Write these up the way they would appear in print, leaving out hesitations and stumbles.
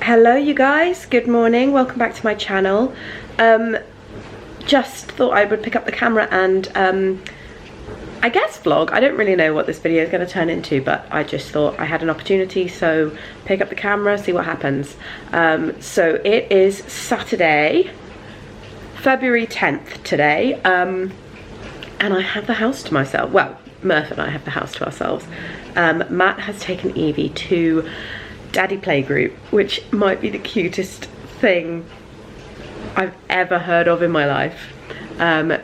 Hello you guys, good morning, welcome back to my channel. Just thought I would pick up the camera and I guess vlog. I don't really know what this video is going to turn into, but I just thought I had an opportunity, so pick up the camera, see what happens. So it is Saturday, February 10th today, and I have the house to myself. Well, Murph and I have the house to ourselves. Matt has taken Evie to Daddy Playgroup, which might be the cutest thing I've ever heard of in my life.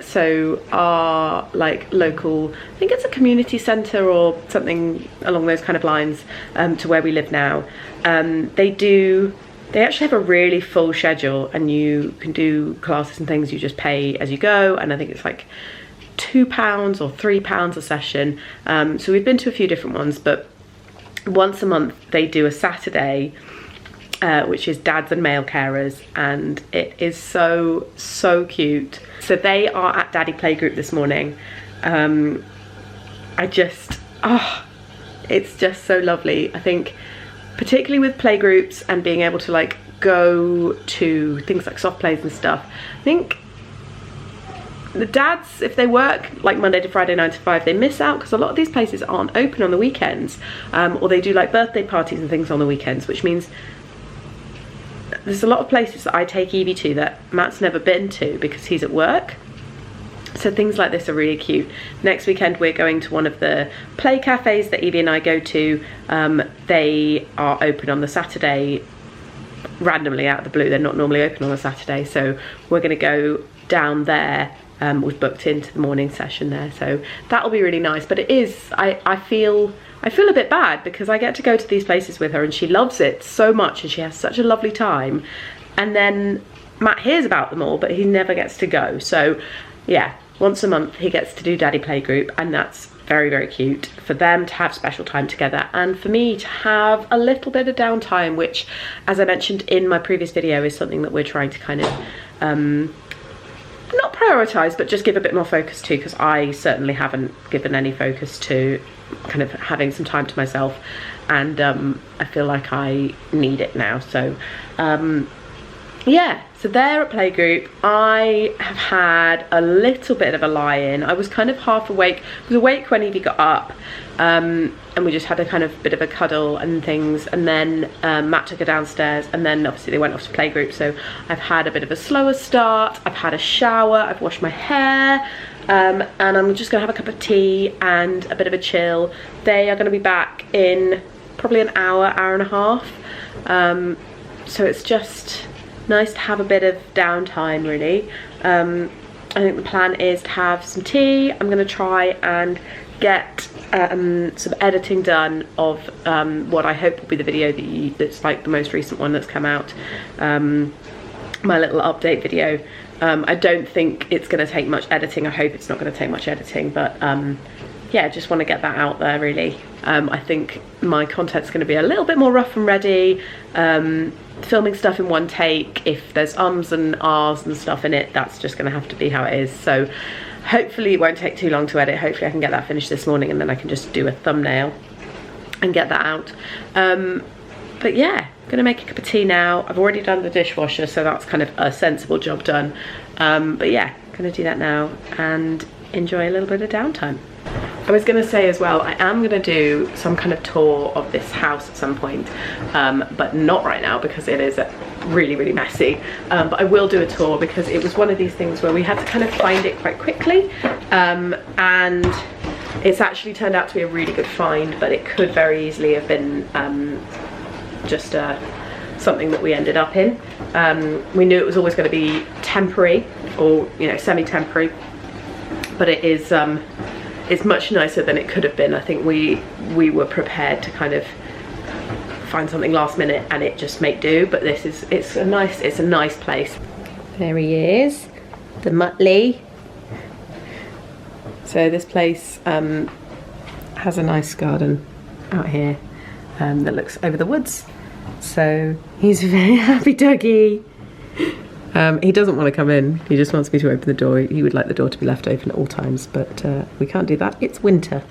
So our local, I think it's a community centre or something along those kind of lines, to where we live now. They actually have a really full schedule, and you can do classes and things. You just pay as you go, and I think it's like £2 or £3 a session. So we've been to a few different ones, but once a month they do a Saturday, which is dads and male carers, and it is so cute. So they are at Daddy Playgroup this morning. It's just so lovely. I think particularly with playgroups and being able to like go to things like soft plays and stuff, I think the dads, if they work like Monday to Friday 9 to 5, they miss out, because a lot of these places aren't open on the weekends, or they do like birthday parties and things on the weekends, which means there's a lot of places that I take Evie to that Matt's never been to because he's at work. So things like this are really cute. Next weekend we're going to one of the play cafes that Evie and I go to. They are open on the Saturday, randomly out of the blue. They're not normally open on a Saturday, so we're going to go down there. We've booked into the morning session there, so that'll be really nice. But it is, I feel a bit bad because I get to go to these places with her and she loves it so much and she has such a lovely time, and then Matt hears about them all but he never gets to go. So yeah, once a month he gets to do Daddy Playgroup, and that's very cute for them to have special time together, and for me to have a little bit of downtime, which, as I mentioned in my previous video, is something that we're trying to kind of not prioritise, but just give a bit more focus to, because I certainly haven't given any focus to kind of having some time to myself, and I feel like I need it now. So yeah, so they're at playgroup. I have had a little bit of a lie-in. I was kind of half awake. I was awake when Evie got up, and we just had a kind of bit of a cuddle and things, and then Matt took her downstairs, and then obviously they went off to playgroup. So I've had a bit of a slower start. I've had a shower, I've washed my hair, and I'm just gonna have a cup of tea and a bit of a chill. They are gonna be back in probably an hour and a half, so it's just nice to have a bit of downtime, really. I think the plan is to have some tea. I'm going to try and get some editing done of what I hope will be the video that's like the most recent one that's come out, my little update video. I don't think it's going to take much editing. I hope it's not going to take much editing, but yeah, just want to get that out there, really. I think my content's going to be a little bit more rough and ready, filming stuff in one take. If there's ums and ahs and stuff in it, that's just going to have to be how it is. So hopefully it won't take too long to edit. Hopefully I can get that finished this morning, and then I can just do a thumbnail and get that out. But yeah, I'm going to make a cup of tea now. I've already done the dishwasher, so that's kind of a sensible job done. But yeah, going to do that now and enjoy a little bit of downtime. I was going to say as well, I am going to do some kind of tour of this house at some point, but not right now because it is really messy. But I will do a tour because it was one of these things where we had to kind of find it quite quickly, and it's actually turned out to be a really good find, but it could very easily have been just something that we ended up in. We knew it was always going to be temporary, or semi-temporary, but it is it's much nicer than it could have been. I think we were prepared to kind of find something last minute and it just make do, but it's a nice place. There he is, the Muttley. So this place has a nice garden out here that looks over the woods. So he's a very happy doggy. He doesn't want to come in, he just wants me to open the door. He would like the door to be left open at all times, but we can't do that, it's winter.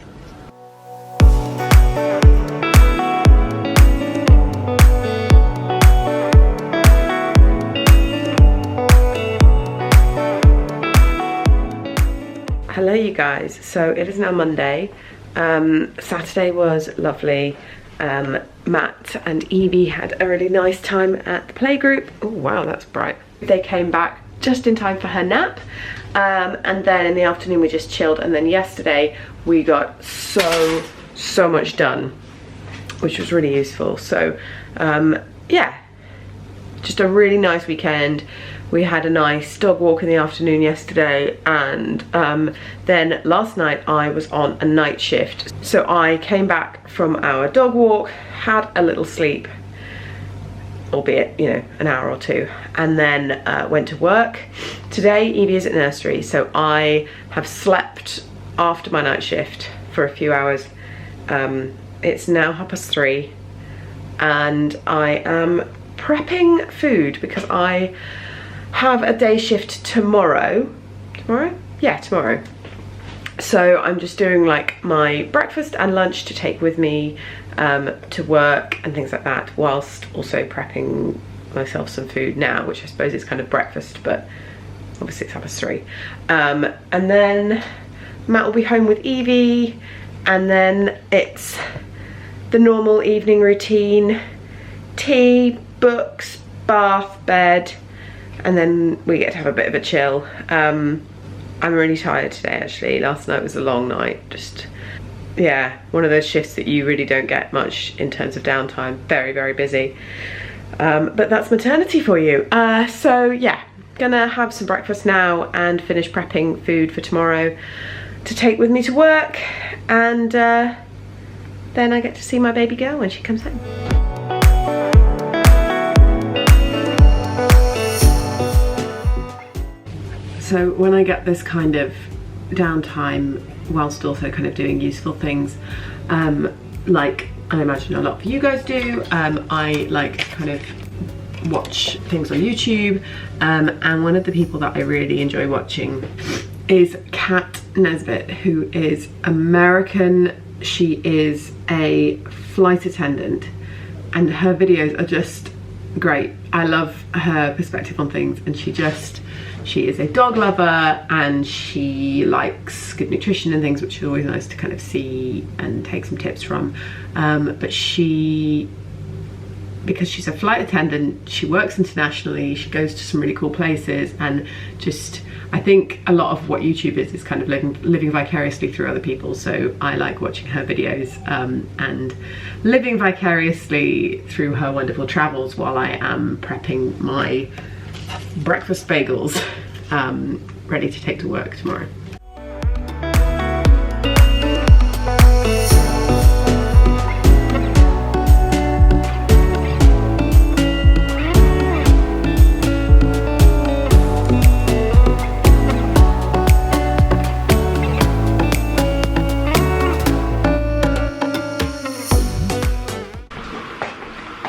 Hello you guys, so it is now Monday. Saturday was lovely. Matt and Evie had a really nice time at the playgroup. Oh wow, that's bright. They came back just in time for her nap, and then in the afternoon we just chilled, and then yesterday we got so much done, which was really useful. So yeah, just a really nice weekend. We had a nice dog walk in the afternoon yesterday, and then last night I was on a night shift. So I came back from our dog walk, had a little sleep, albeit, you know, an hour or two, and then went to work. Today Evie is at nursery, so I have slept after my night shift for a few hours. It's now 3:30 and I am prepping food because I have a day shift tomorrow. Yeah, tomorrow. So I'm just doing like my breakfast and lunch to take with me to work and things like that, whilst also prepping myself some food now, which I suppose is kind of breakfast, but obviously it's 3:30. And then Matt will be home with Evie, and then it's the normal evening routine: tea, books, bath, bed, and then we get to have a bit of a chill. I'm really tired today actually. Last night was a long night. Just, yeah, one of those shifts that you really don't get much in terms of downtime. Very, very busy. But that's maternity for you. So yeah, gonna have some breakfast now and finish prepping food for tomorrow to take with me to work, and then I get to see my baby girl when she comes home. So when I get this kind of downtime whilst also kind of doing useful things, like I imagine a lot of you guys do, I like to kind of watch things on YouTube, and one of the people that I really enjoy watching is Kat Nesbitt, who is American. She is a flight attendant and her videos are just great. I love her perspective on things, and she is a dog lover and she likes good nutrition and things, which is always nice to kind of see and take some tips from. But because she's a flight attendant, she works internationally, she goes to some really cool places, and just, I think a lot of what YouTube is kind of living vicariously through other people. So I like watching her videos and living vicariously through her wonderful travels while I am prepping my breakfast bagels ready to take to work tomorrow.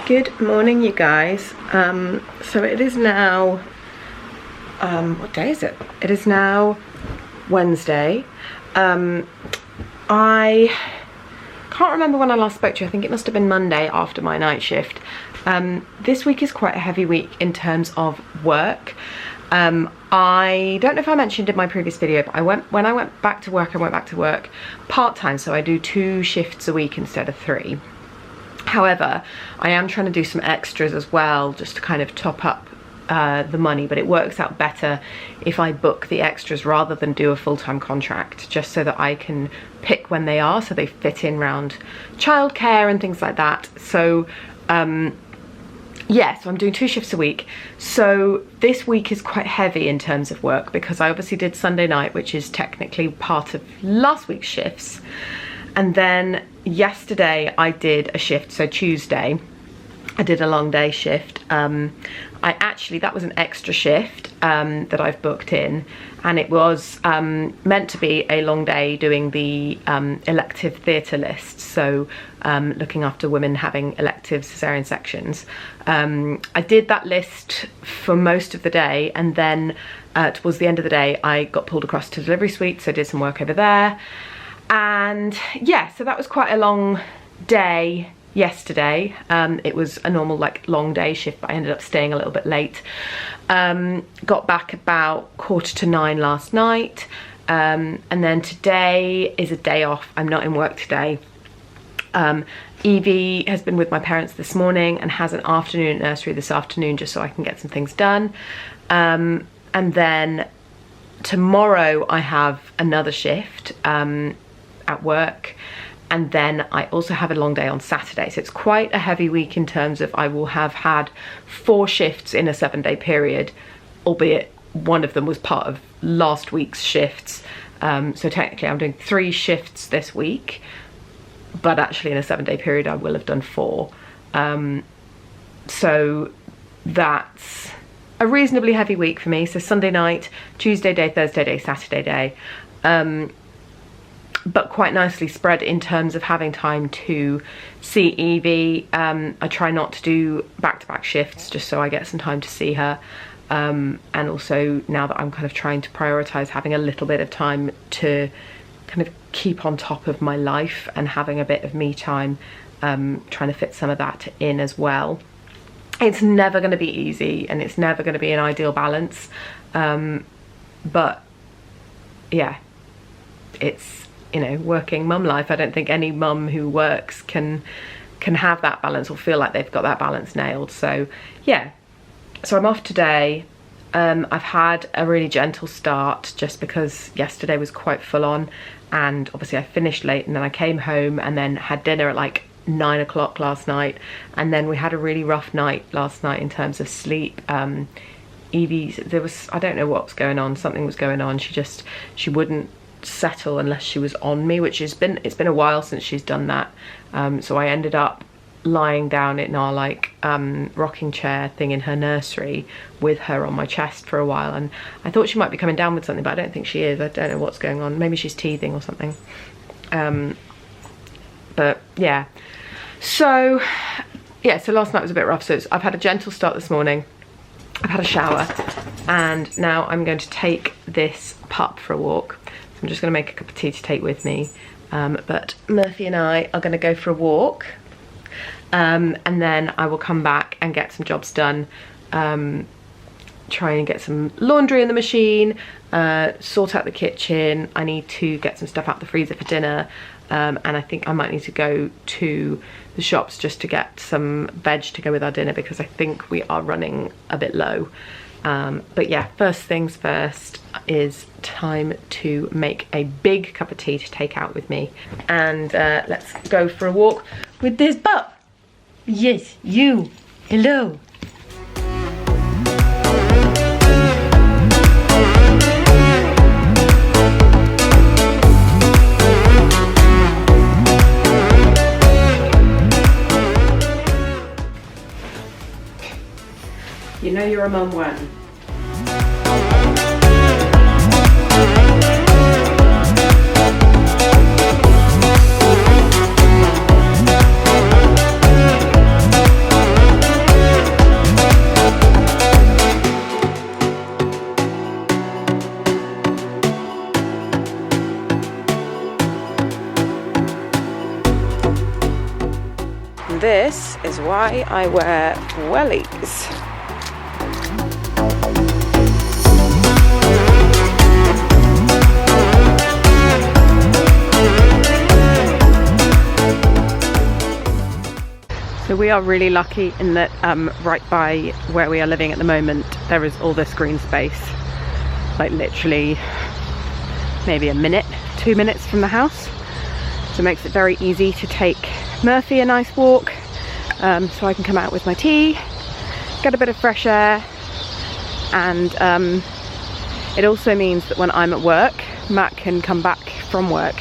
Good morning you guys. So it is now what day is it? It is now Wednesday. I can't remember when I last spoke to you. I think it must have been Monday after my night shift. This week is quite a heavy week in terms of work. I don't know if I mentioned in my previous video, but when I went back to work, I went back to work part-time, so I do 2 shifts a week instead of 3. However, I am trying to do some extras as well, just to kind of top up the money, but it works out better if I book the extras rather than do a full-time contract, just so that I can pick when they are, so they fit in around childcare and things like that. So yeah, so I'm doing 2 shifts a week. So this week is quite heavy in terms of work, because I obviously did Sunday night, which is technically part of last week's shifts. And then yesterday I did a shift, so Tuesday I did a long day shift. That was an extra shift that I've booked in, and it was meant to be a long day doing the elective theatre list, so looking after women having elective cesarean sections. I did that list for most of the day, and then towards the end of the day I got pulled across to delivery suite, so I did some work over there. And yeah, so that was quite a long day yesterday. It was a normal like long day shift, but I ended up staying a little bit late. Got back about 8:45 last night, And then today is a day off. I'm not in work today. Evie has been with my parents this morning and has an afternoon at nursery this afternoon, just so I can get some things done. And then tomorrow I have another shift at work, and then I also have a long day on Saturday. So it's quite a heavy week in terms of I will have had 4 shifts in a 7-day period, albeit one of them was part of last week's shifts. So technically I'm doing 3 shifts this week, but actually in a 7-day period I will have done 4. So that's a reasonably heavy week for me. So Sunday night, Tuesday day, Thursday day, Saturday day. But quite nicely spread in terms of having time to see Evie. I try not to do back-to-back shifts just so I get some time to see her. And also now that I'm kind of trying to prioritise having a little bit of time to kind of keep on top of my life and having a bit of me time, trying to fit some of that in as well. It's never going to be easy and it's never going to be an ideal balance. But yeah, it's, you know, working mum life. I don't think any mum who works can have that balance or feel like they've got that balance nailed. So yeah, so I'm off today. I've had a really gentle start just because yesterday was quite full on, and obviously I finished late and then I came home and then had dinner at like 9 o'clock last night, and then we had a really rough night last night in terms of sleep. Evie, I don't know what was going on, something was going on. She wouldn't settle unless she was on me, which it's been a while since she's done that. So I ended up lying down in our like rocking chair thing in her nursery with her on my chest for a while, and I thought she might be coming down with something, but I don't think she is. I don't know what's going on. Maybe she's teething or something. But yeah, so last night was a bit rough. So I've had a gentle start this morning. I've had a shower and now I'm going to take this pup for a walk. So I'm just going to make a cup of tea to take with me. But Murphy and I are going to go for a walk. And then I will come back and get some jobs done. Try and get some laundry in the machine, sort out the kitchen. I need to get some stuff out the freezer for dinner. And I think I might need to go to the shops just to get some veg to go with our dinner, because I think we are running a bit low. But yeah, first things first is time to make a big cup of tea to take out with me. And let's go for a walk with this pup. Yes, you. Hello. You know you're a mum when? This is why I wear wellies. So we are really lucky in that right by where we are living at the moment, there is all this green space, like literally maybe a minute, 2 minutes from the house. So it makes it very easy to take Murphy a nice walk, so I can come out with my tea, get a bit of fresh air, and it also means that when I'm at work, Matt can come back from work,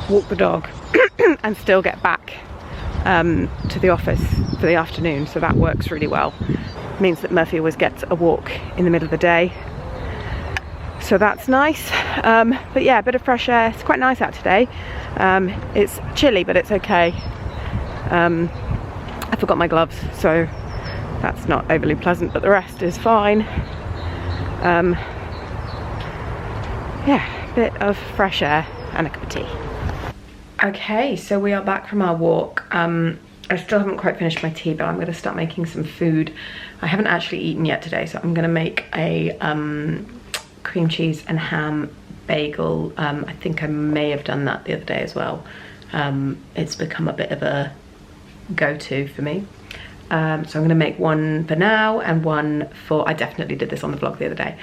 walk the dog, and still get back to the office for the afternoon. So that works really well. It means that Murphy always gets a walk in the middle of the day, so that's nice. But yeah, a bit of fresh air. It's quite nice out today. It's chilly, but it's okay. I forgot my gloves, so that's not overly pleasant, but the rest is fine. Yeah, a bit of fresh air and a cup of tea. Okay, so we are back from our walk. I still haven't quite finished my tea, but I'm going to start making some food. I haven't actually eaten yet today, so I'm going to make a cream cheese and ham bagel. I think I may have done that the other day as well. It's become a bit of a go-to for me. So I'm going to make one for now and one for, I definitely did this on the vlog the other day,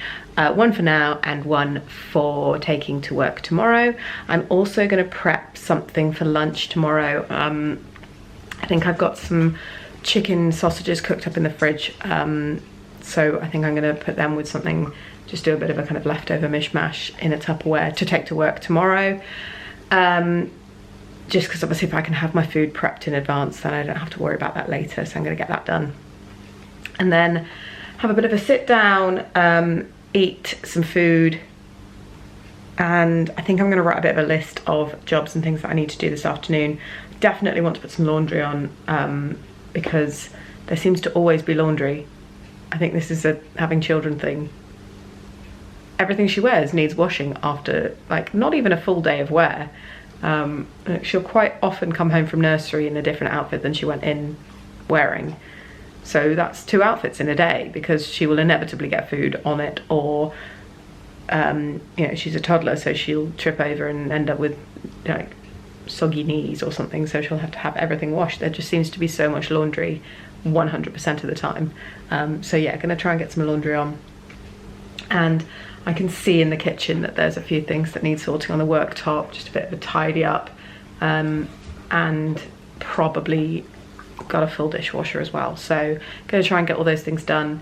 one for now and one for taking to work tomorrow. I'm also going to prep something for lunch tomorrow. I think I've got some chicken sausages cooked up in the fridge, so I think I'm going to put them with something, just do a bit of a kind of leftover mishmash in a Tupperware to take to work tomorrow. Just because obviously if I can have my food prepped in advance, then I don't have to worry about that later, so I'm going to get that done. And then have a bit of a sit down, eat some food, and I think I'm going to write a bit of a list of jobs and things that I need to do this afternoon. Definitely want to put some laundry on, because there seems to always be laundry. I think this is a having children thing. Everything she wears needs washing after, like, not even a full day of wear. She'll quite often come home from nursery in a different outfit than she went in wearing. So that's 2 outfits in a day, because she will inevitably get food on it, or you know, she's a toddler, so she'll trip over and end up with like soggy knees or something, so she'll have to have everything washed. There just seems to be so much laundry 100% of the time. So yeah, gonna try and get some laundry on. And I can see in the kitchen that there's a few things that need sorting on the worktop, just a bit of a tidy up, and probably got a full dishwasher as well. So gonna try and get all those things done,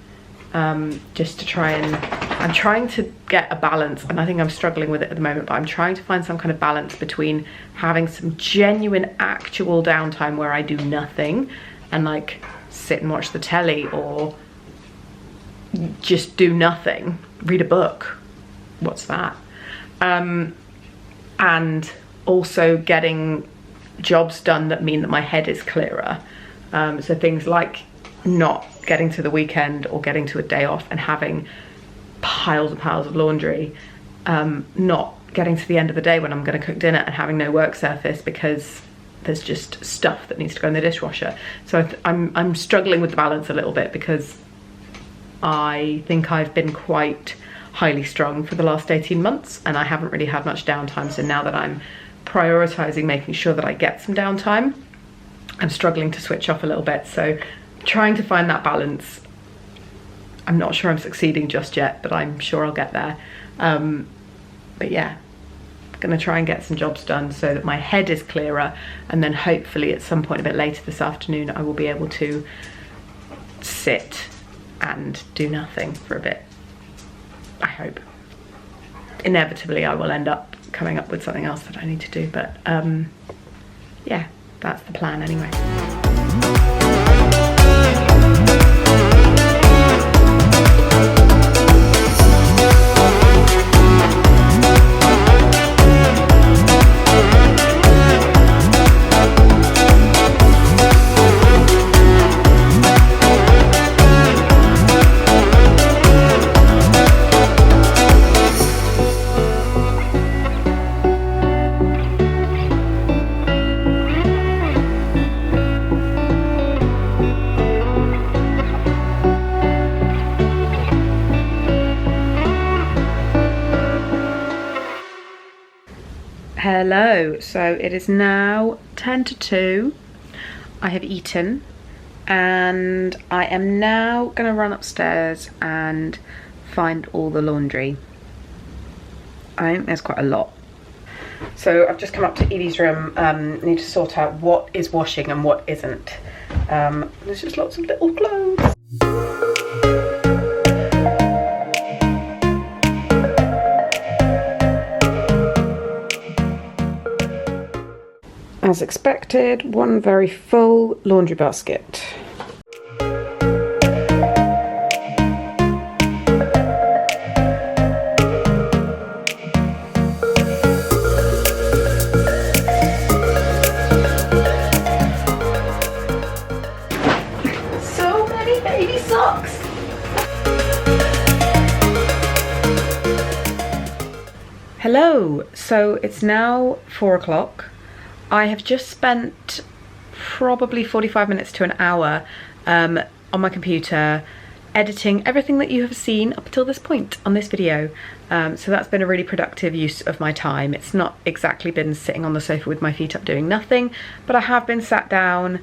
just to try and, I'm trying to get a balance, and I think I'm struggling with it at the moment, but I'm trying to find some kind of balance between having some genuine actual downtime where I do nothing and like sit and watch the telly, or just do nothing, read a book, what's that, and also getting jobs done that mean that my head is clearer. So things like not getting to the weekend or getting to a day off and having piles and piles of laundry, not getting to the end of the day when I'm going to cook dinner and having no work surface because there's just stuff that needs to go in the dishwasher. So I'm struggling with the balance a little bit, because I think I've been quite highly strung for the last 18 months and I haven't really had much downtime. So now that I'm prioritizing making sure that I get some downtime, I'm struggling to switch off a little bit. So trying to find that balance. I'm not sure I'm succeeding just yet, but I'm sure I'll get there. But yeah, gonna try and get some jobs done so that my head is clearer, and then hopefully at some point a bit later this afternoon I will be able to sit and do nothing for a bit, I hope. Inevitably I will end up coming up with something else that I need to do, but yeah, that's the plan anyway. Hello, so it is now 10 to 2. I have eaten and I am now going to run upstairs and find all the laundry. I think there's quite a lot. So I've just come up to Evie's room. I need to sort out what is washing and what isn't. There's just lots of little clothes. As expected, one very full laundry basket. So many baby socks! Hello, so it's now 4 o'clock. I have just spent probably 45 minutes to an hour on my computer editing everything that you have seen up until this point on this video. So that's been a really productive use of my time. It's not exactly been sitting on the sofa with my feet up doing nothing, but I have been sat down,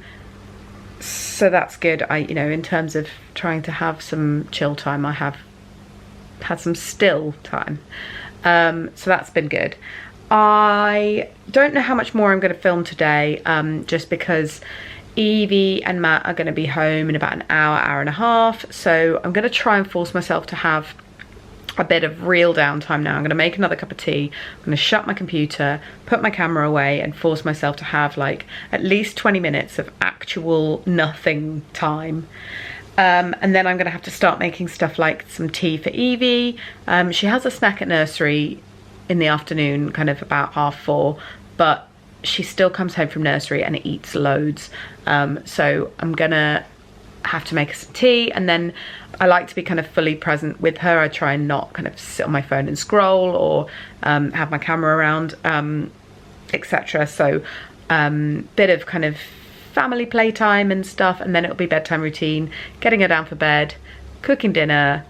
so that's good. You know, in terms of trying to have some chill time, I have had some still time. So that's been good. I don't know how much more I'm going to film today, just because Evie and Matt are going to be home in about an hour and a half, so I'm going to try and force myself to have a bit of real downtime now. I'm going to make another cup of tea, I'm going to shut my computer, put my camera away, and force myself to have like at least 20 minutes of actual nothing time. And then I'm going to have to start making stuff like some tea for Evie. She has a snack at nursery in the afternoon, kind of about 4:30, but she still comes home from nursery and eats loads. So I'm gonna have to make her some tea, and then I like to be kind of fully present with her. I try and not kind of sit on my phone and scroll, or have my camera around, etc. So bit of kind of family playtime and stuff, and then it'll be bedtime routine, getting her down for bed, cooking dinner,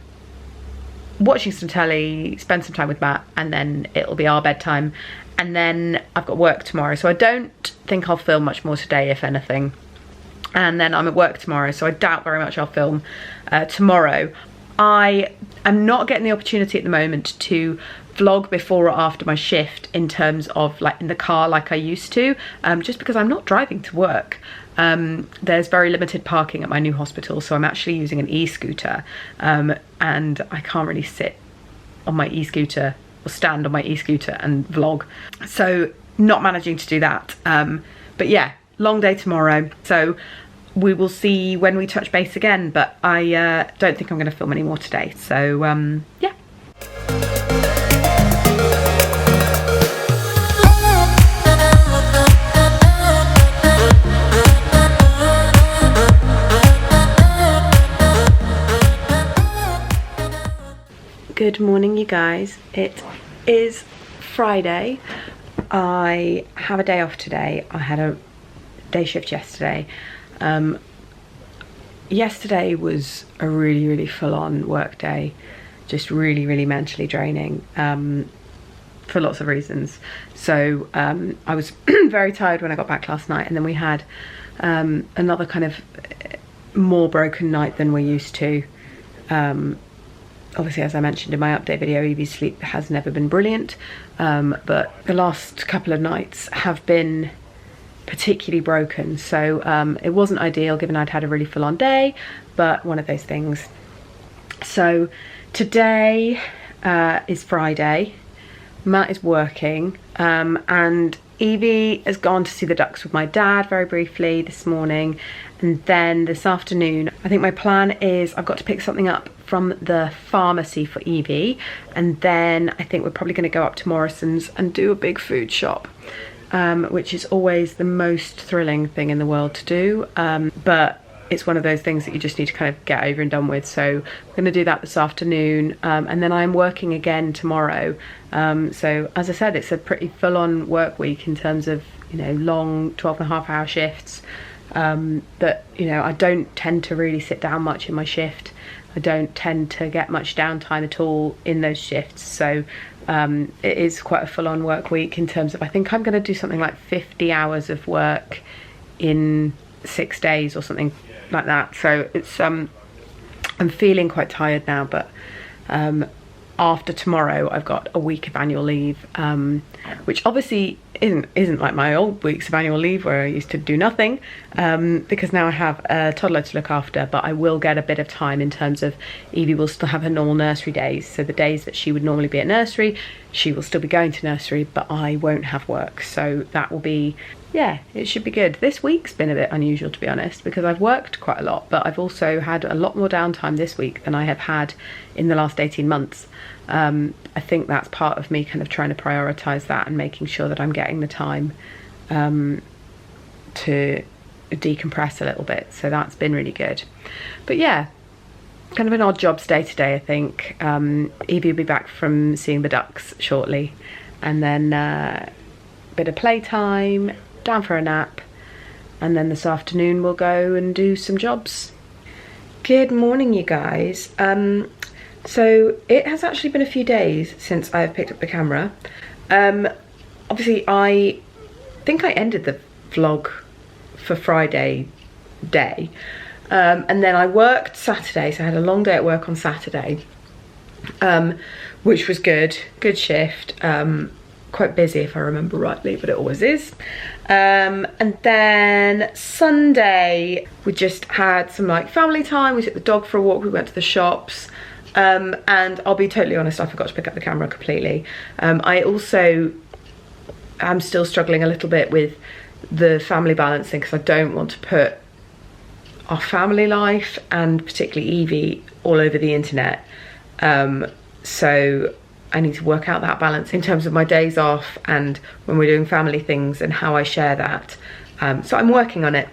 watching some telly, spend some time with Matt, and then it'll be our bedtime. And then I've got work tomorrow, so I don't think I'll film much more today, if anything. And then I'm at work tomorrow, so I doubt very much I'll film tomorrow. I am not getting the opportunity at the moment to vlog before or after my shift in terms of like in the car like I used to, just because I'm not driving to work. There's very limited parking at my new hospital, so I'm actually using an e-scooter, and I can't really sit on my e-scooter or stand on my e-scooter and vlog, so not managing to do that. But yeah, long day tomorrow, so we will see when we touch base again, but I don't think I'm going to film any more today, so yeah. Good morning, you guys. It is Friday. I have a day off today. I had a day shift yesterday. Yesterday was a really full-on work day, just really mentally draining, for lots of reasons. So I was very tired when I got back last night, and then we had another kind of more broken night than we're used to. Obviously, as I mentioned in my update video, Evie's sleep has never been brilliant, but the last couple of nights have been particularly broken, so it wasn't ideal given I'd had a really full-on day, but one of those things. So today is Friday, Matt is working, and Evie has gone to see the ducks with my dad very briefly this morning, and then this afternoon I think my plan is I've got to pick something up from the pharmacy for Evie, and then I think we're probably going to go up to Morrison's and do a big food shop, which is always the most thrilling thing in the world to do, but it's one of those things that you just need to kind of get over and done with. So we're going to do that this afternoon, and then I'm working again tomorrow. So as I said, it's a pretty full-on work week in terms of, you know, long 12.5-hour shifts, that, you know, I don't tend to really sit down much in my shift. I don't tend to get much downtime at all in those shifts, so it is quite a full-on work week in terms of, I think I'm going to do something like 50 hours of work in 6 days or something like that. So it's I'm feeling quite tired now, but after tomorrow I've got a week of annual leave, which obviously isn't like my old weeks of annual leave where I used to do nothing, because now I have a toddler to look after, but I will get a bit of time in terms of Evie will still have her normal nursery days, so the days that she would normally be at nursery, she will still be going to nursery, but I won't have work, so that will be, yeah, it should be good. This week's been a bit unusual, to be honest, because I've worked quite a lot, but I've also had a lot more downtime this week than I have had in the last 18 months. I think that's part of me kind of trying to prioritise that and making sure that I'm getting the time to decompress a little bit, so that's been really good. But yeah, kind of an odd jobs day today, I think. Evie will be back from seeing the ducks shortly, and then a bit of playtime, down for a nap, and then this afternoon we'll go and do some jobs. Good morning, you guys. So it has actually been a few days since I've picked up the camera. Obviously I think I ended the vlog for Friday day, and then I worked Saturday, so I had a long day at work on Saturday, which was good shift. Quite busy if I remember rightly, but it always is. And then Sunday we just had some like family time. We took the dog for a walk, we went to the shops, and I'll be totally honest, I forgot to pick up the camera completely. I also am still struggling a little bit with the family balancing, because I don't want to put our family life and particularly Evie all over the internet. So I need to work out that balance in terms of my days off and when we're doing family things and how I share that. So I'm working on it.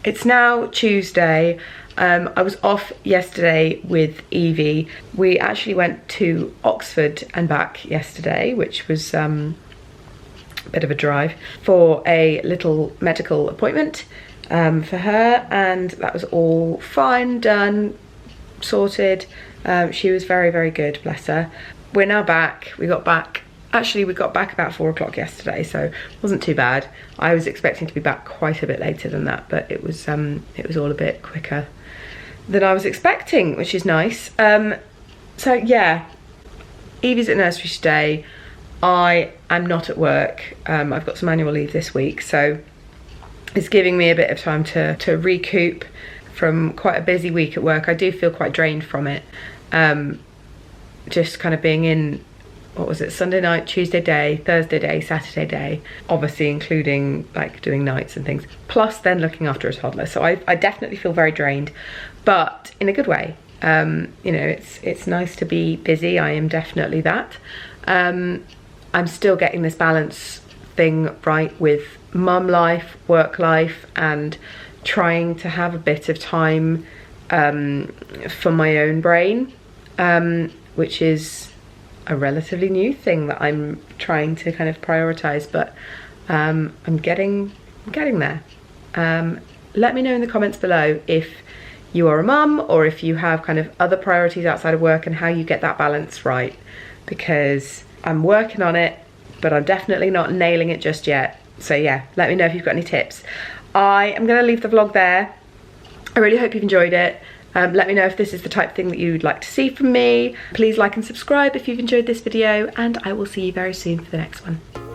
It's now Tuesday. I was off yesterday with Evie. We actually went to Oxford and back yesterday, which was a bit of a drive, for a little medical appointment for her, and that was all fine, done, sorted. She was very, very good, bless her. We're now back. We got back about 4 o'clock yesterday, so it wasn't too bad. I was expecting to be back quite a bit later than that, but it was all a bit quicker than I was expecting, which is nice. So yeah, Evie's at nursery today. I am not at work. I've got some annual leave this week, so it's giving me a bit of time to recoup from quite a busy week at work. I do feel quite drained from it. Just kind of being in, what was it, Sunday night, Tuesday day, Thursday day, Saturday day, obviously including like doing nights and things, plus then looking after a toddler. So I definitely feel very drained, but in a good way. You know, it's nice to be busy. I am definitely that. I'm still getting this balance thing right with mum life, work life, and trying to have a bit of time for my own brain, which is a relatively new thing that I'm trying to kind of prioritize, but I'm getting there. Let me know in the comments below if you are a mum or if you have kind of other priorities outside of work and how you get that balance right, because I'm working on it, but I'm definitely not nailing it just yet. So yeah, let me know if you've got any tips. I am going to leave the vlog there. I really hope you've enjoyed it. Let me know if this is the type of thing that you'd like to see from me. Please like and subscribe if you've enjoyed this video, and I will see you very soon for the next one.